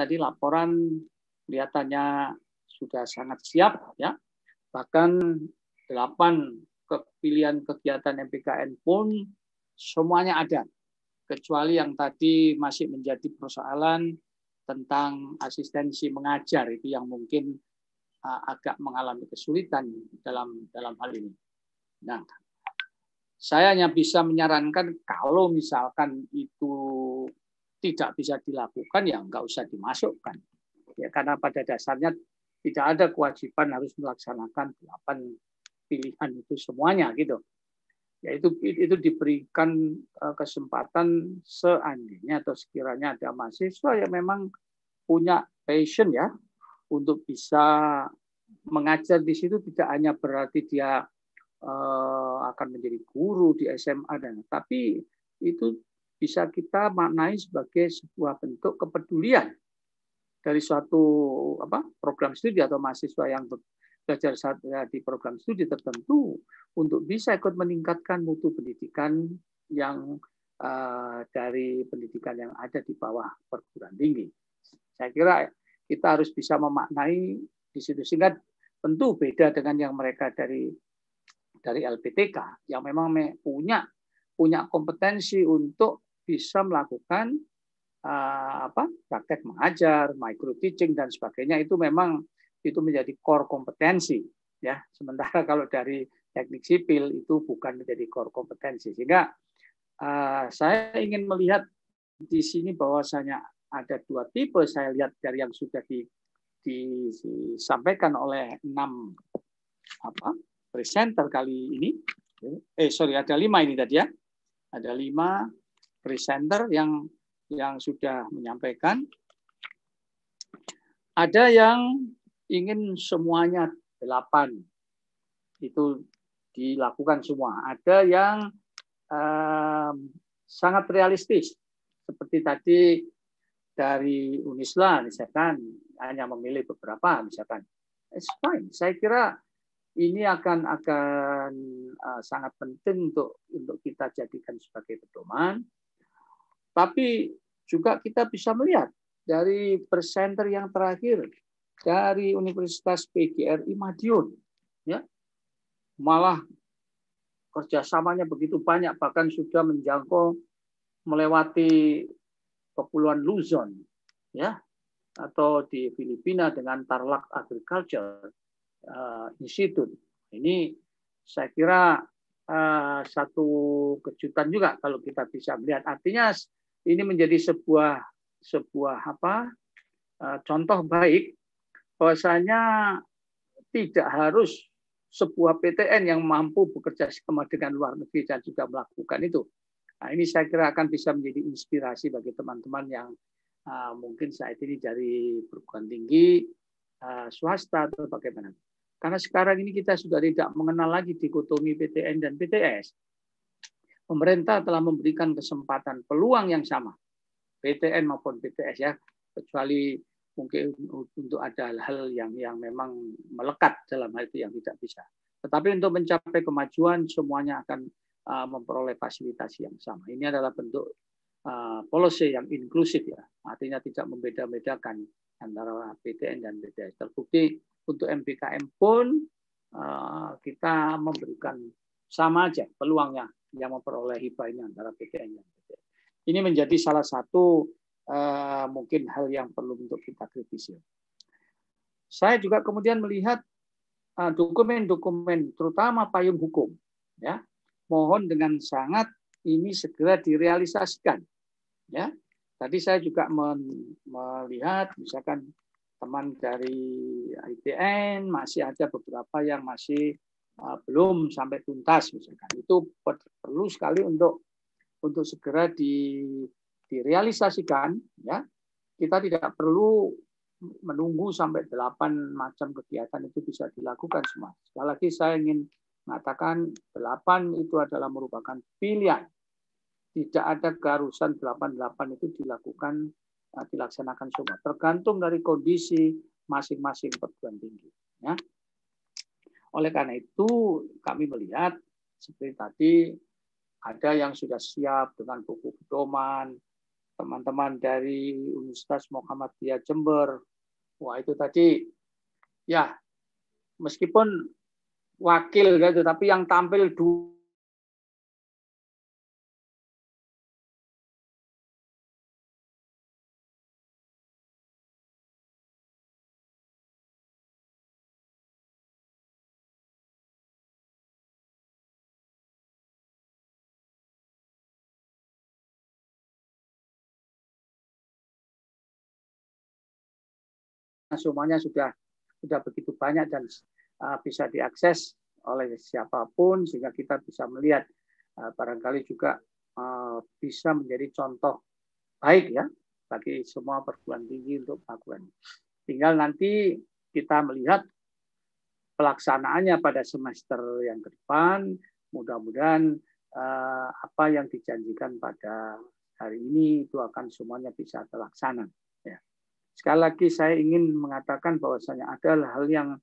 tadi laporan kelihatannya sudah sangat siap ya. Bahkan 8 pilihan kegiatan MPKN pun semuanya ada. Kecuali yang tadi masih menjadi persoalan tentang asistensi mengajar, itu yang mungkin agak mengalami kesulitan dalam hal ini. Nah, saya hanya bisa menyarankan kalau misalkan itu tidak bisa dilakukan, ya nggak usah dimasukkan. Ya, karena pada dasarnya tidak ada kewajiban harus melaksanakan 8 pilihan itu semuanya gitu. Ya itu diberikan kesempatan seandainya atau sekiranya ada mahasiswa yang memang punya passion ya untuk bisa mengajar di situ, tidak hanya berarti dia akan menjadi guru di SMA tapi itu bisa kita maknai sebagai sebuah bentuk kepedulian dari suatu program studi atau mahasiswa yang belajar di program studi tertentu untuk bisa ikut meningkatkan mutu pendidikan yang dari pendidikan yang ada di bawah perguruan tinggi. Saya kira kita harus bisa memaknai di situ, sehingga tentu beda dengan yang mereka dari LPTK yang memang punya kompetensi untuk bisa melakukan praktek mengajar, micro teaching dan sebagainya. Itu memang itu menjadi core kompetensi ya. Sementara kalau dari teknik sipil itu bukan menjadi core kompetensi. Sehingga saya ingin melihat di sini bahwasanya ada 2 tipe. Saya lihat dari yang sudah disampaikan oleh 6 presenter kali ini. Ada 5 ini tadi ya. Ada 5 presenter yang sudah menyampaikan. Ada yang ingin semuanya 8 itu dilakukan semua. Ada yang sangat realistis, seperti tadi dari Unisla, misalkan hanya memilih beberapa, misalkan. It's fine. Saya kira ini akan sangat penting untuk kita jadikan sebagai pedoman. Tapi juga kita bisa melihat dari presenter yang terakhir dari Universitas PGRI Madiun, ya, malah kerjasamanya begitu banyak, bahkan sudah menjangkau melewati Kepulauan Luzon, ya, atau di Filipina dengan Tarlac Agriculture Institute. Ini saya kira satu kejutan juga kalau kita bisa melihat. Artinya ini menjadi sebuah contoh baik bahwasanya tidak harus sebuah PTN yang mampu bekerja sama dengan luar negeri dan juga melakukan itu. Nah, ini saya kira akan bisa menjadi inspirasi bagi teman-teman yang mungkin saat ini dari perguruan tinggi, swasta atau bagaimana. Karena sekarang ini kita sudah tidak mengenal lagi dikotomi PTN dan PTS. Pemerintah telah memberikan kesempatan peluang yang sama, PTN maupun PTS ya, kecuali mungkin untuk ada hal yang memang melekat dalam hal itu yang tidak bisa. Tetapi untuk mencapai kemajuan semuanya akan memperoleh fasilitas yang sama. Ini adalah bentuk policy yang inklusif ya, artinya tidak membeda-bedakan antara PTN dan PTS. Terbukti untuk MPKM pun kita memberikan sama aja peluangnya yang memperoleh hibah ini antara PTN dan PTS. Ini menjadi salah satu mungkin hal yang perlu untuk kita kritisi. Saya juga kemudian melihat dokumen-dokumen, terutama payung hukum, ya, mohon dengan sangat ini segera direalisasikan. Ya, tadi saya juga melihat, misalkan teman dari ITN masih ada beberapa yang masih belum sampai tuntas, misalkan itu perlu sekali untuk segera direalisasikan, ya. Kita tidak perlu menunggu sampai 8 macam kegiatan itu bisa dilakukan semua. Sekali lagi saya ingin mengatakan 8 itu adalah merupakan pilihan. Tidak ada keharusan 8 itu dilaksanakan semua. Tergantung dari kondisi masing-masing perguruan tinggi. Ya. Oleh karena itu kami melihat seperti tadi ada yang sudah siap dengan buku pedoman, teman-teman dari Universitas Muhammadiyah Jember. Wah, itu tadi ya meskipun wakil gitu, tapi yang tampil semuanya sudah begitu banyak dan bisa diakses oleh siapapun sehingga kita bisa melihat barangkali juga bisa menjadi contoh baik ya bagi semua perguruan tinggi untuk melakukan. Tinggal nanti kita melihat pelaksanaannya pada semester yang ke depan. Mudah-mudahan apa yang dijanjikan pada hari ini itu akan semuanya bisa terlaksana. Ya. Sekali lagi saya ingin mengatakan bahwasanya ada hal yang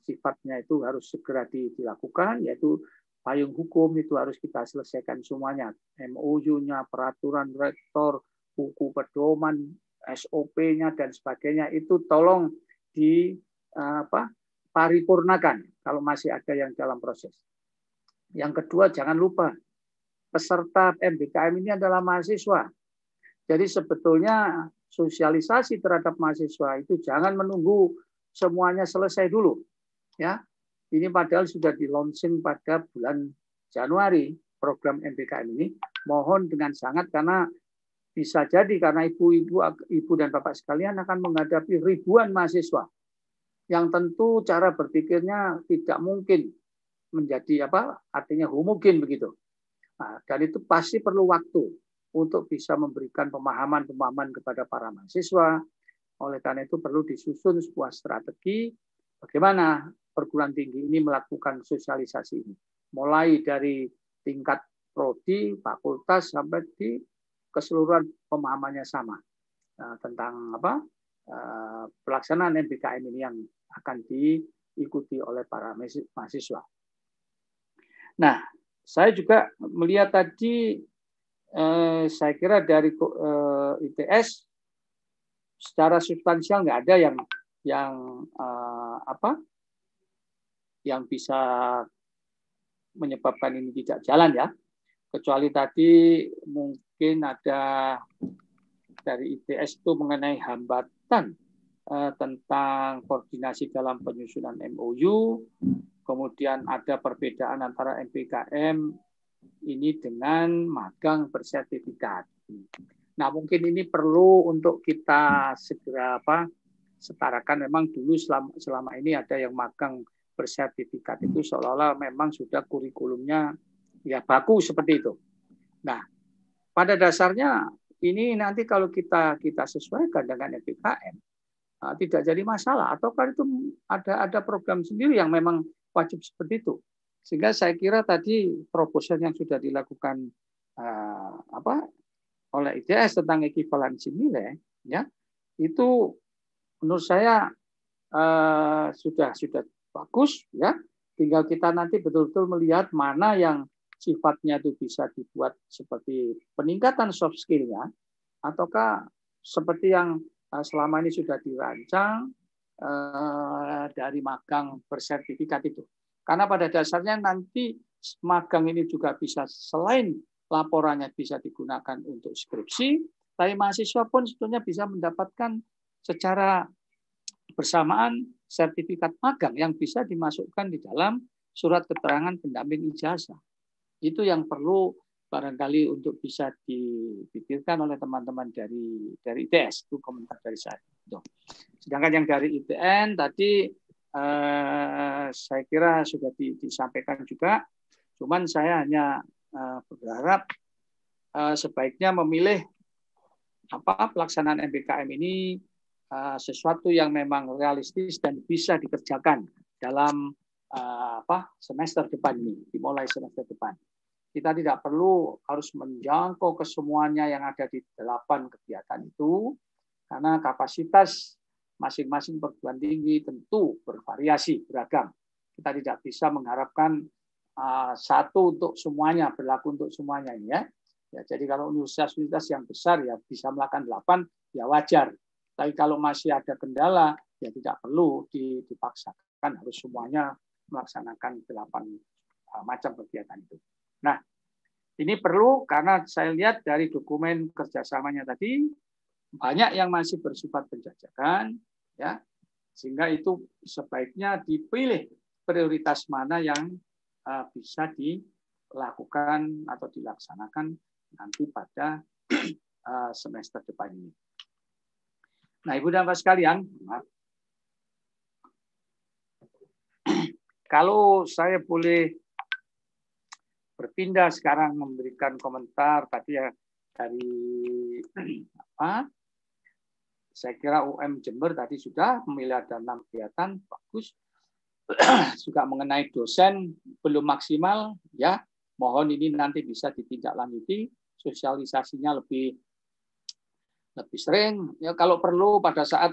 sifatnya itu harus segera dilakukan, yaitu payung hukum itu harus kita selesaikan semuanya. MOU-nya, peraturan rektor, buku pedoman, SOP-nya dan sebagainya itu tolong paripurnakan kalau masih ada yang dalam proses. Yang kedua, jangan lupa peserta MBKM ini adalah mahasiswa. Jadi sebetulnya sosialisasi terhadap mahasiswa itu jangan menunggu semuanya selesai dulu. Ya, ini padahal sudah di-launching pada bulan Januari program MBKM ini. Mohon dengan sangat karena bisa jadi karena ibu dan bapak sekalian akan menghadapi ribuan mahasiswa yang tentu cara berpikirnya tidak mungkin menjadi artinya homogen begitu. Nah, dan itu pasti perlu waktu untuk bisa memberikan pemahaman kepada para mahasiswa. Oleh karena itu perlu disusun sebuah strategi bagaimana perguruan tinggi ini melakukan sosialisasi ini. Mulai dari tingkat prodi, fakultas sampai di keseluruhan pemahamannya sama tentang pelaksanaan MBKM ini yang akan diikuti oleh para mahasiswa. Nah, saya juga melihat tadi saya kira dari ITS secara substansial nggak ada yang bisa menyebabkan ini tidak jalan ya. Kecuali tadi mungkin ada dari ITS itu mengenai hambatan tentang koordinasi dalam penyusunan MOU, kemudian ada perbedaan antara MBKM ini dengan magang bersertifikat. Nah, mungkin ini perlu untuk kita segera setarakan. Memang dulu selama ini ada yang magang bersertifikat itu seolah-olah memang sudah kurikulumnya ya baku seperti itu. Nah, pada dasarnya ini nanti kalau kita sesuaikan dengan MBKM tidak jadi masalah. Ataukah itu ada program sendiri yang memang wajib seperti itu. Sehingga saya kira tadi proposal yang sudah dilakukan oleh ITS tentang ekivalensi nilai, ya itu menurut saya sudah bagus, ya. Tinggal kita nanti betul-betul melihat mana yang sifatnya itu bisa dibuat seperti peningkatan soft skill-nya, ataukah seperti yang selama ini sudah dirancang dari magang bersertifikat itu. Karena pada dasarnya nanti magang ini juga bisa selain laporannya bisa digunakan untuk skripsi, tapi mahasiswa pun sebetulnya bisa mendapatkan secara bersamaan sertifikat magang yang bisa dimasukkan di dalam surat keterangan pendamping ijazah. Itu yang perlu barangkali untuk bisa dipikirkan oleh teman-teman dari ITS. Itu komentar dari saya. Sedangkan yang dari ITN tadi saya kira sudah disampaikan juga. Cuman saya hanya berharap sebaiknya memilih pelaksanaan MBKM ini sesuatu yang memang realistis dan bisa dikerjakan dalam semester depan ini, dimulai semester depan. Kita tidak perlu harus menjangkau ke semuanya yang ada di 8 kegiatan itu, karena kapasitas masing-masing perguruan tinggi tentu bervariasi, beragam. Kita tidak bisa mengharapkan satu untuk semuanya, berlaku untuk semuanya ini ya. Ya, jadi kalau universitas yang besar ya bisa melakukan 8, ya wajar. Tapi kalau masih ada kendala, ya tidak perlu dipaksakan harus semuanya melaksanakan 8 macam kegiatan itu. Nah, ini perlu karena saya lihat dari dokumen kerjasamanya tadi banyak yang masih bersifat penjajakan, ya, sehingga itu sebaiknya dipilih prioritas mana yang bisa dilakukan atau dilaksanakan nanti pada semester depan ini. Nah, Ibu dan Bapak sekalian, kalau saya boleh berpindah sekarang memberikan komentar tadi ya dari saya kira UM Jember tadi sudah memilih ada 6 kegiatan, bagus. Juga mengenai dosen belum maksimal, ya mohon ini nanti bisa ditindaklanjuti, sosialisasinya lebih sering. Ya kalau perlu pada saat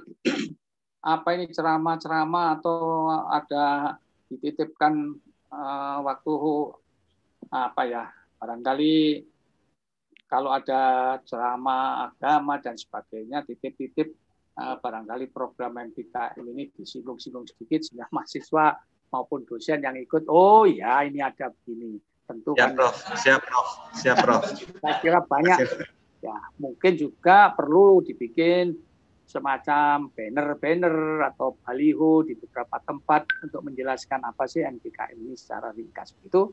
ceramah-ceramah atau ada dititipkan waktu barangkali kalau ada ceramah agama dan sebagainya titip-titip barangkali program MBKM ini disinggung-singgung sedikit sehingga mahasiswa maupun dosen yang ikut, oh ya ini ada begini. Tentu ya, kan. Prof. Siap, Prof. Saya kira banyak. Ya, mungkin juga perlu dibikin semacam banner-banner atau baliho di beberapa tempat untuk menjelaskan apa sih MBKM ini secara ringkas itu.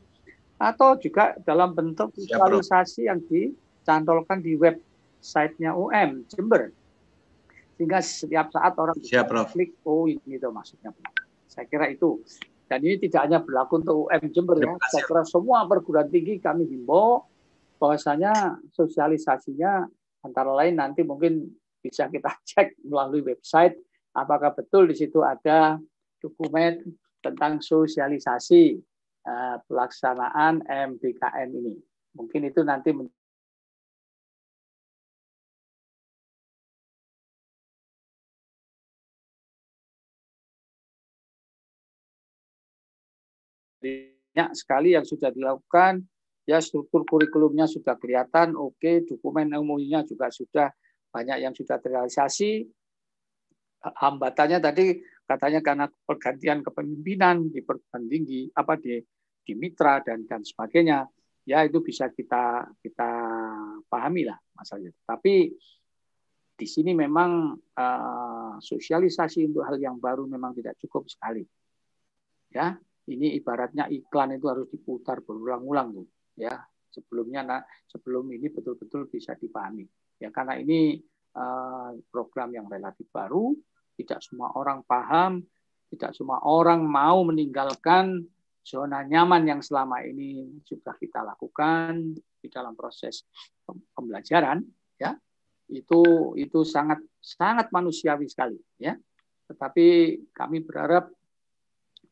Atau juga dalam bentuk visualisasi yang dicantolkan di website-nya UM Jember. Sehingga setiap saat orang bisa klik, oh ini itu maksudnya. Saya kira itu. Dan ini tidak hanya berlaku untuk UM Jember ya. Saya kira semua perguruan tinggi kami himbau bahwasanya sosialisasinya antara lain nanti mungkin bisa kita cek melalui website apakah betul di situ ada dokumen tentang sosialisasi pelaksanaan MBKM ini. Mungkin itu nanti banyak sekali yang sudah dilakukan, ya struktur kurikulumnya sudah kelihatan, oke, dokumen MOU-nya juga sudah banyak yang sudah terrealisasi. Hambatannya tadi katanya karena pergantian kepemimpinan di perguruan tinggi, di mitra dan sebagainya, ya itu bisa kita pahami lah masalahnya. Tapi di sini memang sosialisasi untuk hal yang baru memang tidak cukup sekali. Ya, ini ibaratnya iklan itu harus diputar berulang-ulang tuh, ya. Sebelum ini betul-betul bisa dipahami. Ya, karena ini program yang relatif baru, tidak semua orang paham, tidak semua orang mau meninggalkan zona nyaman yang selama ini sudah kita lakukan di dalam proses pembelajaran, ya. Itu sangat manusiawi sekali, ya. Tetapi kami berharap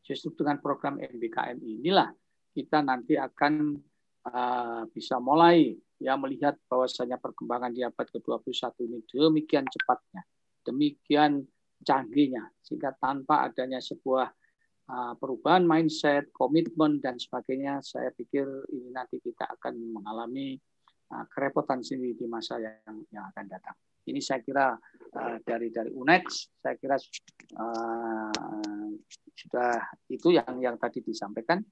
justru dengan program MBKM inilah kita nanti akan bisa mulai ya melihat bahwasanya perkembangan di abad ke-21 ini demikian cepatnya, demikian canggihnya, sehingga tanpa adanya sebuah perubahan mindset, komitmen dan sebagainya, saya pikir ini nanti kita akan mengalami kerepotan sendiri di masa yang akan datang. Ini saya kira dari UNEX, saya kira sudah itu yang tadi disampaikan.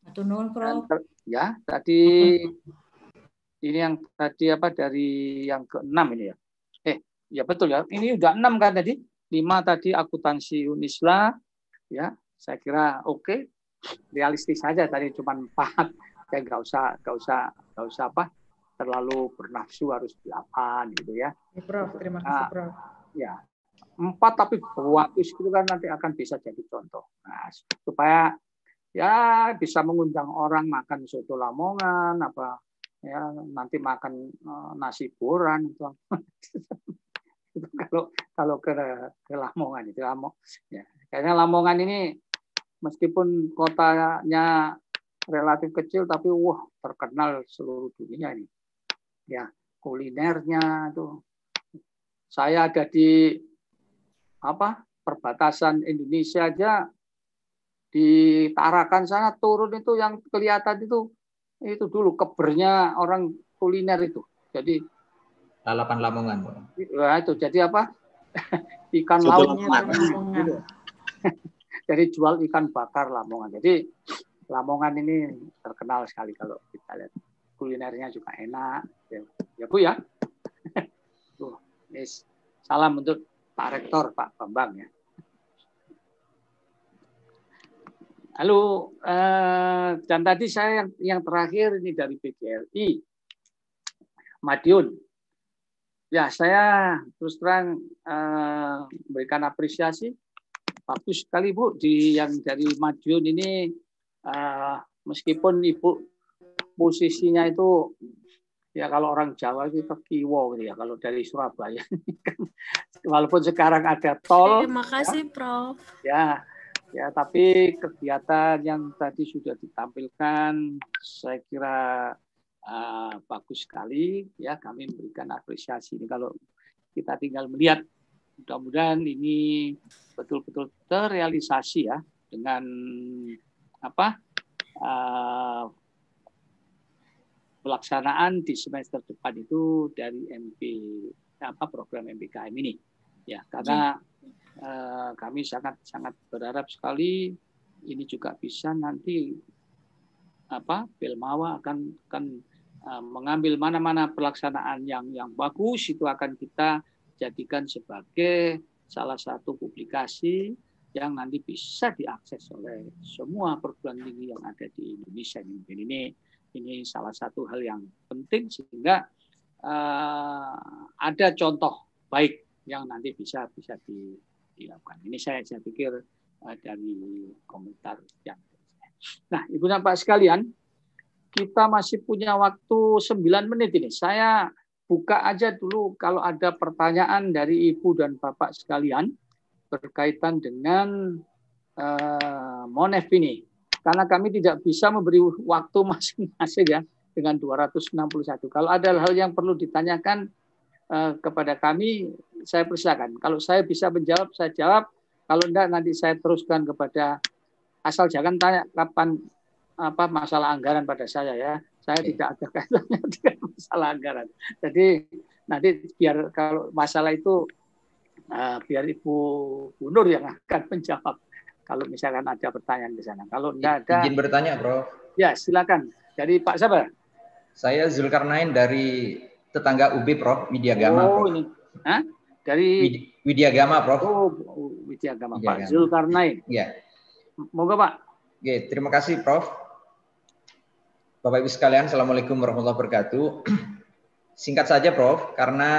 Prof. Ya, tadi ini yang tadi dari yang ke-6 ini ya. Ya betul ya. Ini udah 6 kan tadi. 5 tadi akuntansi Unisla, ya. Saya kira oke. Realistis saja tadi cuma 4. Kayak nggak usah terlalu bernafsu harus 8 gitu ya. Prof, terima kasih Prof. Ya. 4 tapi bagus gitu kan nanti akan bisa jadi contoh. Nah, supaya ya bisa mengundang orang makan soto Lamongan ya nanti makan nasi boran itu kalau ke Lamongan itu ya kayaknya Lamongan ini meskipun kotanya relatif kecil tapi terkenal seluruh dunia ini ya kulinernya tuh. Saya ada di perbatasan Indonesia aja, di Tarakan sana turun itu yang kelihatan itu dulu kebernya orang kuliner itu. Jadi Lalapan Lamongan. ya itu jadi apa? Ikan Soto laut Lamongan. gitu. Jadi jual ikan bakar Lamongan. Jadi Lamongan ini terkenal sekali kalau kita lihat. Kulinernya juga enak. Ya Bu ya. Tuh, yes. Salam untuk Pak Rektor, Pak Bambang ya. Lalu dan tadi saya yang terakhir ini dari PGRI, Madiun. Ya saya terus terang memberikan apresiasi. Bagus sekali Bu yang dari Madiun ini meskipun Ibu posisinya itu ya kalau orang Jawa itu kekiwo gitu ya. Kalau dari Surabaya walaupun sekarang ada tol. Terima kasih Prof. Ya, tapi kegiatan yang tadi sudah ditampilkan saya kira bagus sekali ya, kami memberikan apresiasi ini. Kalau kita tinggal melihat, mudah-mudahan ini betul-betul terrealisasi ya dengan apa pelaksanaan di semester depan itu dari program MPKM ini ya, karena kami sangat berharap sekali ini juga bisa nanti Belmawa akan mengambil mana-mana pelaksanaan yang bagus, itu akan kita jadikan sebagai salah satu publikasi yang nanti bisa diakses oleh semua perguruan tinggi yang ada di Indonesia. Ini salah satu hal yang penting sehingga ada contoh baik yang nanti bisa dilakukan. Ini saya pikir dari komentar yang. Nah, Ibu dan Pak sekalian, kita masih punya waktu 9 menit ini. Saya buka aja dulu kalau ada pertanyaan dari Ibu dan Bapak sekalian berkaitan dengan Monef ini. Karena kami tidak bisa memberi waktu masing-masing ya dengan 261. Kalau ada hal yang perlu ditanyakan kepada kami, saya persilakan. Kalau saya bisa menjawab, saya jawab. Kalau enggak, nanti saya teruskan kepada, asal jangan tanya kapan masalah anggaran pada saya ya. Saya tidak ada kaitannya dengan masalah anggaran. Jadi nanti biar kalau masalah itu biar Ibu Bu Nur yang akan menjawab. Kalau misalkan ada pertanyaan di sana. Kalau enggak ada. Izin bertanya, Prof. Ya, silakan. Dari Pak siapa? Saya Zulkarnain dari tetangga UB, Prof. Widyagama, Prof. Ini. Hah? Dari Widyagama, Prof. Oh, Widyagama, Pak Zulkarnain. Iya. Moga, Pak. Oke, terima kasih, Prof. Bapak Ibu sekalian, Assalamualaikum warahmatullahi wabarakatuh. Singkat saja, Prof, karena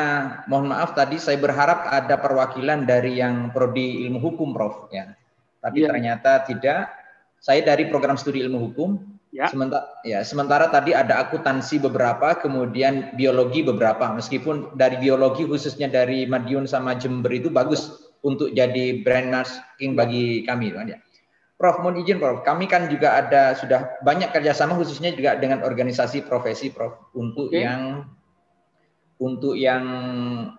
mohon maaf tadi saya berharap ada perwakilan dari yang prodi ilmu hukum, Prof. Ya. Tapi ternyata tidak. Saya dari program studi ilmu hukum. Ya. Sementara tadi ada akuntansi beberapa, kemudian biologi beberapa. Meskipun dari biologi khususnya dari Madiun sama Jember itu bagus untuk jadi brandmarking bagi kami, ya. Prof, mohon izin, Prof. Kami kan juga ada sudah banyak kerjasama khususnya juga dengan organisasi profesi, Prof. Untuk yang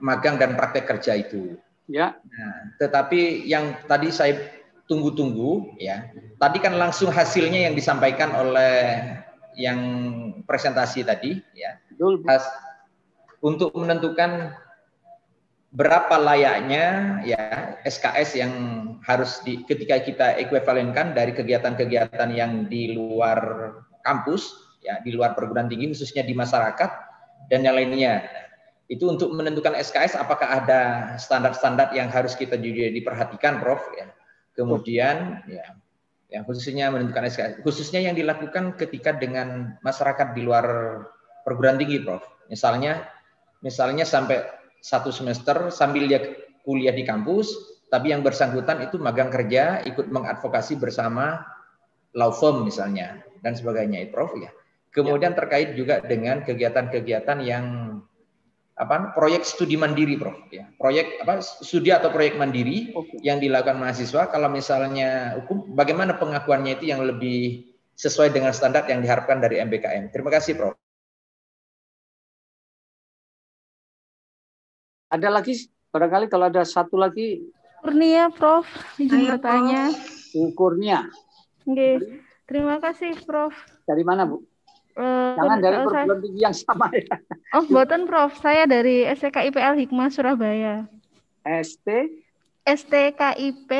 magang dan praktek kerja itu. Ya. Nah, tetapi yang tadi saya tunggu-tunggu ya. Tadi kan langsung hasilnya yang disampaikan oleh yang presentasi tadi ya. Untuk menentukan berapa layaknya ya SKS yang harus ketika kita ekuivalenkan dari kegiatan-kegiatan yang di luar kampus ya, di luar perguruan tinggi khususnya di masyarakat dan yang lainnya. Itu untuk menentukan SKS apakah ada standar-standar yang harus kita juga diperhatikan, Prof ya. Kemudian ya, yang khususnya menentukan SKS, khususnya yang dilakukan ketika dengan masyarakat di luar perguruan tinggi, Prof. Misalnya sampai 1 semester sambil dia kuliah di kampus, tapi yang bersangkutan itu magang kerja, ikut mengadvokasi bersama law firm misalnya dan sebagainya, Prof ya. Kemudian terkait juga dengan kegiatan-kegiatan yang proyek studi mandiri, Prof ya. Proyek studi atau proyek mandiri yang dilakukan mahasiswa, kalau misalnya hukum bagaimana pengakuannya itu yang lebih sesuai dengan standar yang diharapkan dari MBKM. Terima kasih, Prof. Ada lagi barangkali kalau ada satu lagi. Kurnia, Prof. Izin bertanya. Kurnia. Oke. Terima kasih, Prof. Dari mana, Bu? Jangan dari perguruan tinggi yang sama ya. Oh, mboten Prof. Saya dari STKIP Al-Hikmah Surabaya. STKIP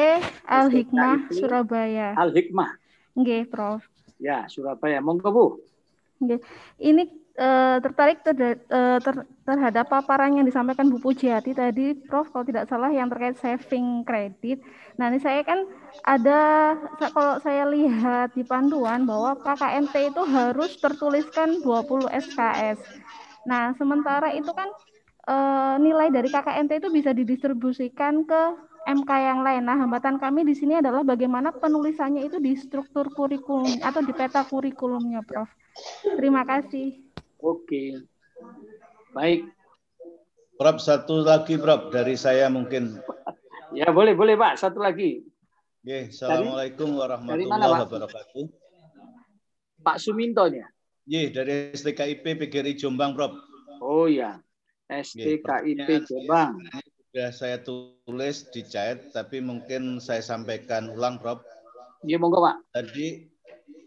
Al-Hikmah Surabaya. Al-Hikmah. Nggih, Prof. Ya, Surabaya. Monggo, Bu. Nggih. Ini tertarik terhadap paparan yang disampaikan Bu Pujiati tadi, Prof, kalau tidak salah yang terkait saving kredit. Nah, ini saya kan kalau saya lihat di panduan bahwa KKNT itu harus tertuliskan 20 SKS. Nah, sementara itu kan nilai dari KKNT itu bisa didistribusikan ke MK yang lain. Nah, hambatan kami di sini adalah bagaimana penulisannya itu di struktur kurikulum atau di peta kurikulumnya, Prof. Terima kasih. Oke. Baik. Prof, satu lagi, Prof, dari saya mungkin. Ya, boleh, Pak. Satu lagi. Oke, Assalamualaikum warahmatullahi wabarakatuh. Pak Suminto-nya? Dari STKIP PGRI Jombang, Prof. Oh ya, STKIP Jombang. Sudah saya tulis di chat, tapi mungkin saya sampaikan ulang, Prof. Iya, monggo, Pak.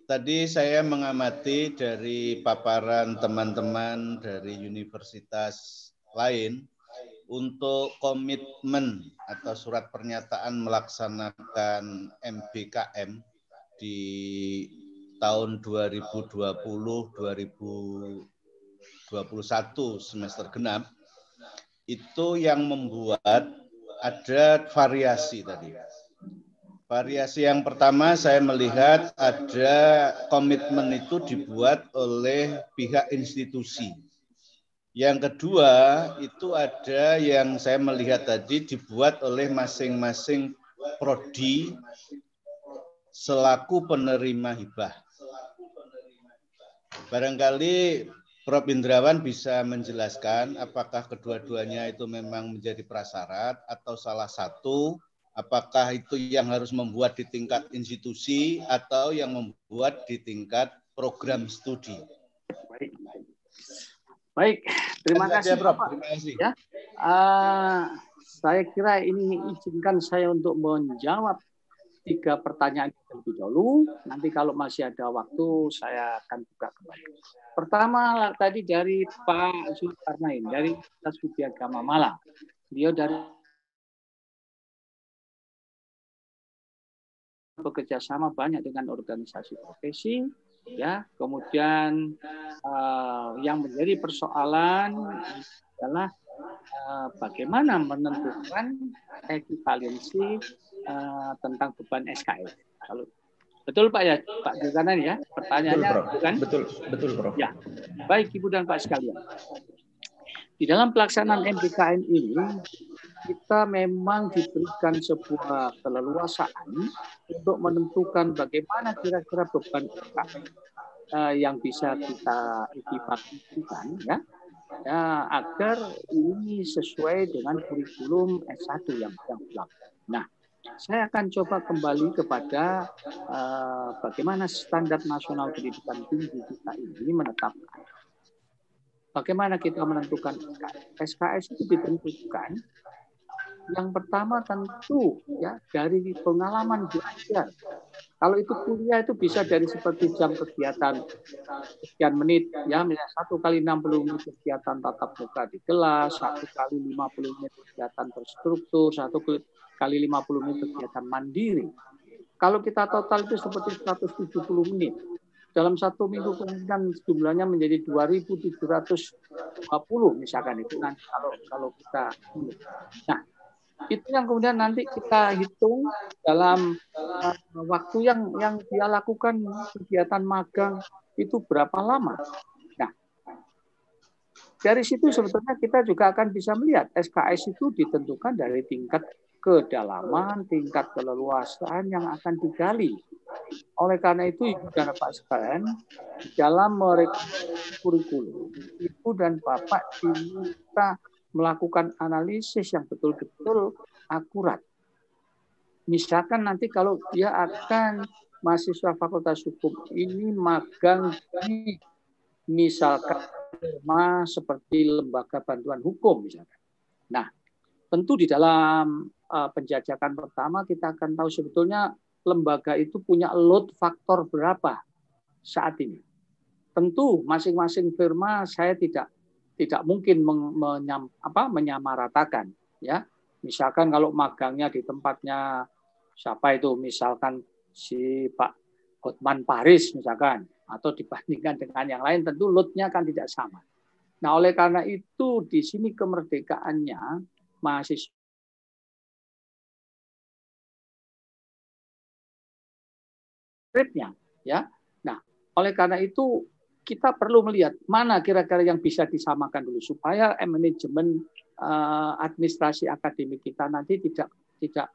Tadi saya mengamati dari paparan teman-teman dari universitas lain untuk komitmen atau surat pernyataan melaksanakan MBKM di tahun 2020-2021 semester genap, itu yang membuat ada variasi tadi. Variasi yang pertama saya melihat ada komitmen itu dibuat oleh pihak institusi. Yang kedua itu ada yang saya melihat tadi dibuat oleh masing-masing prodi selaku penerima hibah. Barangkali Prof. Indrawan bisa menjelaskan apakah kedua-duanya itu memang menjadi prasyarat atau salah satu. Apakah itu yang harus membuat di tingkat institusi atau yang membuat di tingkat program studi? Baik. Terima kasih, Prof. Bapak. Terima kasih. Ya, saya kira ini izinkan saya untuk menjawab 3 pertanyaan terlebih dahulu. Nanti kalau masih ada waktu, saya akan buka kembali. Pertama tadi dari Pak Zulkarnain dari Universitas Widyagama Malang. Beliau dari bekerja sama banyak dengan organisasi profesi, ya. Kemudian yang menjadi persoalan adalah bagaimana menentukan ekivalensi tentang beban SKS. Kalau betul Pak ya, Pak Zulkarnain ya, pertanyaannya betul, kan? Betul, Prof. Ya, baik Ibu dan Pak sekalian. Di dalam pelaksanaan MBKM ini, kita memang diberikan sebuah keleluasaan untuk menentukan bagaimana kira-kira beban SKS yang bisa kita ekivalasikan ya, agar ini sesuai dengan kurikulum S1 yang berlaku. Nah, saya akan coba kembali kepada bagaimana standar nasional pendidikan tinggi kita ini menetapkan. Bagaimana kita menentukan SKS? SKS itu ditentukan yang pertama tentu ya dari pengalaman belajar. Kalau itu kuliah itu bisa dari seperti jam kegiatan sekian menit ya, misalnya 1 kali 60 menit kegiatan tatap muka di kelas, 1 kali 50 menit kegiatan terstruktur, 1 kali 50 menit kegiatan mandiri. Kalau kita total itu seperti 170 menit. Dalam 1 minggu kemudian jumlahnya menjadi 2.720 misalkan itu nanti kalau kita. Nah, itu yang kemudian nanti kita hitung dalam waktu yang dia lakukan kegiatan magang itu berapa lama. Nah, dari situ sebetulnya kita juga akan bisa melihat SKS itu ditentukan dari tingkat kedalaman, tingkat keleluasaan yang akan digali. Oleh karena itu, Ibu dan Bapak sekalian, dalam merekomendasi kurikulum, Ibu dan Bapak diminta melakukan analisis yang betul-betul akurat. Misalkan nanti kalau dia akan mahasiswa Fakultas Hukum ini magang di misalkan seperti lembaga bantuan hukum misalkan. Nah, tentu di dalam penjajakan pertama kita akan tahu sebetulnya lembaga itu punya load faktor berapa saat ini. tentu masing-masing firma saya tidak mungkin menyamaratakan, ya. Misalkan kalau magangnya di tempatnya siapa itu, misalkan si Pak Hotman Paris misalkan, atau dibandingkan dengan yang lain, tentu load-nya kan tidak sama. Nah, oleh karena itu di sini kemerdekaannya mahasiswa ya. Nah, oleh karena itu kita perlu melihat mana kira-kira yang bisa disamakan dulu supaya manajemen administrasi akademik kita nanti tidak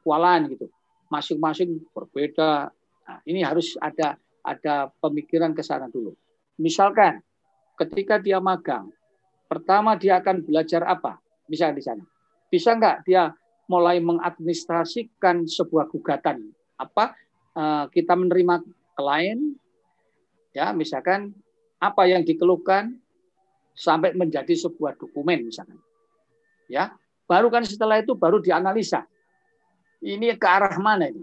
kualan gitu. Masing-masing berbeda. Nah, ini harus ada pemikiran ke sana dulu. Misalkan ketika dia magang, pertama dia akan belajar apa? Misalnya di sana. Bisa nggak dia mulai mengadministrasikan sebuah gugatan? Apa? Kita menerima klien, ya misalkan apa yang dikeluhkan sampai menjadi sebuah dokumen misalkan, ya baru kan setelah itu baru dianalisa ini ke arah mana ini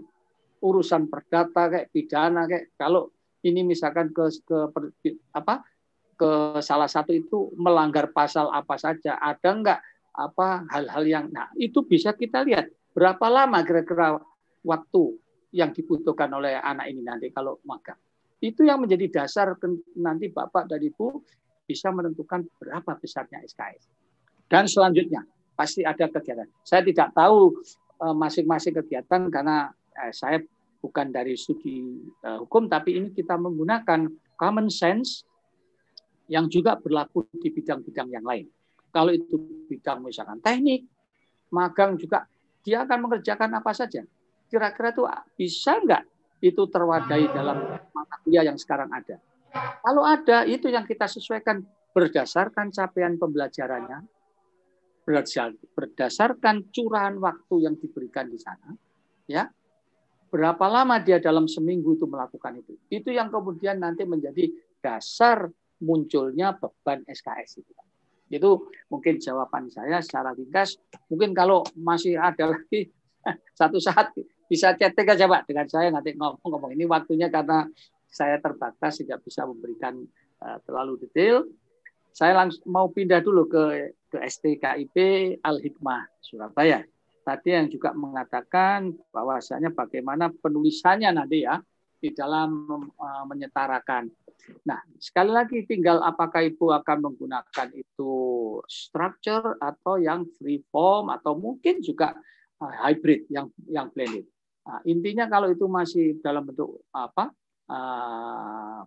urusan perdata kayak pidana kayak kalau ini misalkan ke salah satu itu melanggar pasal apa saja, ada nggak hal-hal yang itu bisa kita lihat berapa lama kira-kira waktu yang dibutuhkan oleh anak ini nanti kalau magang. Itu yang menjadi dasar nanti Bapak dan Ibu bisa menentukan berapa besarnya SKS. Dan selanjutnya pasti ada kegiatan. Saya tidak tahu masing-masing kegiatan karena saya bukan dari studi hukum, tapi ini kita menggunakan common sense yang juga berlaku di bidang-bidang yang lain. Kalau itu bidang misalkan teknik, magang juga dia akan mengerjakan apa saja. Kira-kira itu bisa nggak itu terwadai dalam mata kuliah yang sekarang ada? Kalau ada, itu yang kita sesuaikan berdasarkan capaian pembelajarannya, berdasarkan curahan waktu yang diberikan di sana, ya. Berapa lama dia dalam seminggu itu melakukan itu? Itu yang kemudian nanti menjadi dasar munculnya beban SKS itu. Itu mungkin jawaban saya secara ringkas. Mungkin kalau masih ada lagi satu saat bisa chatting aja Pak dengan saya nanti ngomong. Ini waktunya karena saya terbatas tidak bisa memberikan terlalu detail. Saya langsung mau pindah dulu ke STKIP Al-Hikmah Surabaya. Tadi yang juga mengatakan bahwasanya bagaimana penulisannya nanti ya di dalam menyetarakan. Nah, sekali lagi tinggal apakah Ibu akan menggunakan itu structure atau yang free form atau mungkin juga hybrid yang blended. Nah, intinya kalau itu masih dalam bentuk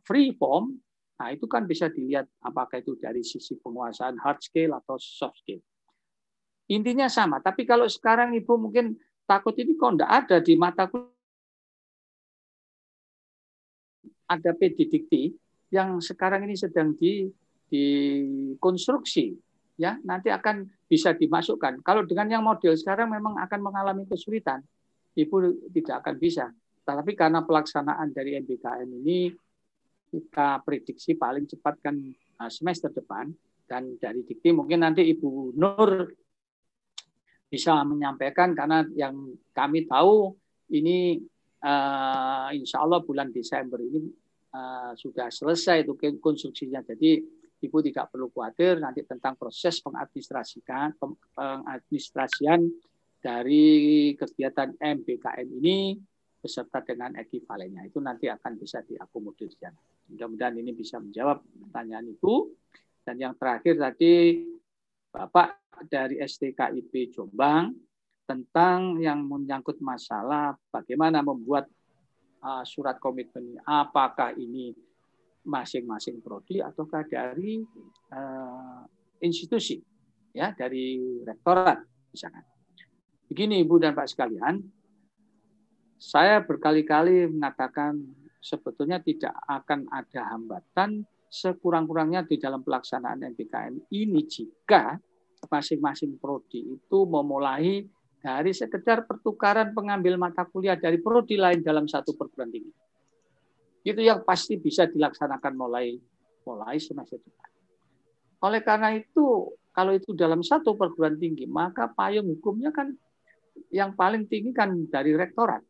free form, nah itu kan bisa dilihat apakah itu dari sisi penguasaan hard skill atau soft skill. Intinya sama, tapi kalau sekarang Ibu mungkin takut ini kok enggak ada di mata kuliah. Ada PD Dikti yang sekarang ini sedang dikonstruksi, ya nanti akan bisa dimasukkan. Kalau dengan yang model sekarang memang akan mengalami kesulitan. Ibu tidak akan bisa. Tapi karena pelaksanaan dari MBKM ini kita prediksi paling cepat kan semester depan, dan dari Dikti mungkin nanti Ibu Nur bisa menyampaikan karena yang kami tahu ini insya Allah bulan Desember ini sudah selesai itu konstruksinya. Jadi Ibu tidak perlu khawatir nanti tentang proses pengadministrasian dari kegiatan MBKM ini beserta dengan ekivalennya. Itu nanti akan bisa diakomodir. Mudah-mudahan ini bisa menjawab pertanyaan Ibu. Dan yang terakhir tadi Bapak dari STKIP Jombang tentang yang menyangkut masalah bagaimana membuat surat komitmen, apakah ini masing-masing prodi ataukah dari institusi, ya dari rektorat misalkan. Begini Ibu dan Pak sekalian, saya berkali-kali mengatakan sebetulnya tidak akan ada hambatan sekurang-kurangnya di dalam pelaksanaan MBKM ini jika masing-masing prodi itu memulai dari sekedar pertukaran pengambil mata kuliah dari prodi lain dalam satu perguruan tinggi. Itu yang pasti bisa dilaksanakan mulai semester depan. Oleh karena itu, kalau itu dalam satu perguruan tinggi, maka payung hukumnya kan yang paling tinggi kan dari rektorat.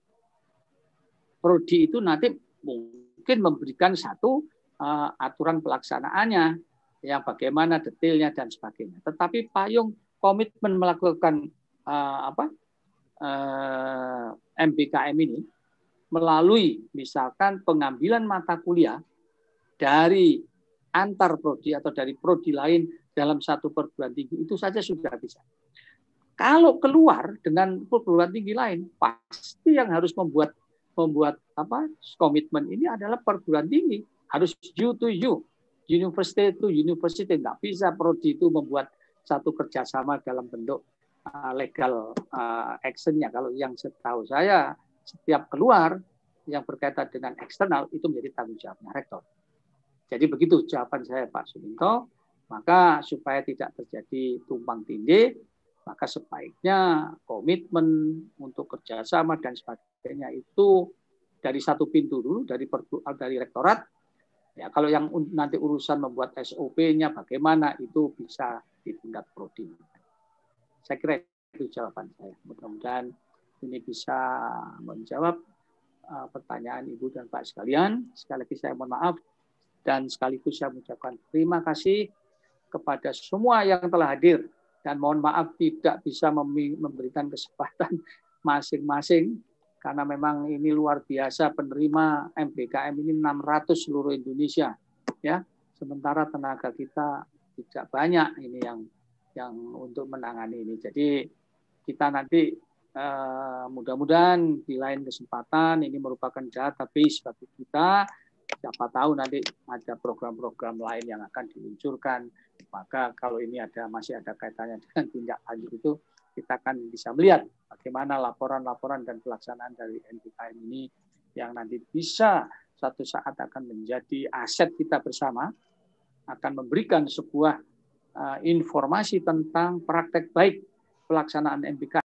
Prodi itu nanti mungkin memberikan satu aturan pelaksanaannya, yang bagaimana detailnya dan sebagainya. Tetapi payung komitmen melakukan MBKM ini melalui misalkan pengambilan mata kuliah dari antar prodi atau dari prodi lain dalam satu perguruan tinggi itu saja sudah bisa. Kalau keluar dengan perguruan tinggi lain, pasti yang harus membuat komitmen ini adalah perguruan tinggi, harus you to you, university to university. Nggak bisa prodi itu membuat satu kerjasama dalam bentuk legal action-nya. Kalau yang setahu saya, setiap keluar yang berkaitan dengan eksternal itu menjadi tanggung jawabnya rektor. Jadi begitu jawaban saya Pak Suminto. Maka supaya tidak terjadi tumpang tindih, maka sebaiknya komitmen untuk kerjasama dan sebagainya itu dari satu pintu dulu, dari rektorat. Ya, kalau yang nanti urusan membuat SOP-nya bagaimana itu bisa di tingkat prodi. Saya kira itu jawaban saya. Mudah-mudahan ini bisa menjawab pertanyaan Ibu dan Pak sekalian. Sekali lagi saya mohon maaf dan sekaligus saya mengucapkan terima kasih kepada semua yang telah hadir dan mohon maaf tidak bisa memberikan kesempatan masing-masing karena memang ini luar biasa penerima MBKM ini 600 seluruh Indonesia ya. Sementara tenaga kita tidak banyak ini yang untuk menangani ini. Jadi kita nanti mudah-mudahan di lain kesempatan ini merupakan database bagi kita. Siapa tahu nanti ada program-program lain yang akan diluncurkan. Maka kalau ini masih ada kaitannya dengan tindak lanjut itu, kita akan bisa melihat bagaimana laporan-laporan dan pelaksanaan dari MBKM ini yang nanti bisa suatu saat akan menjadi aset kita bersama, akan memberikan sebuah informasi tentang praktek baik pelaksanaan MBKM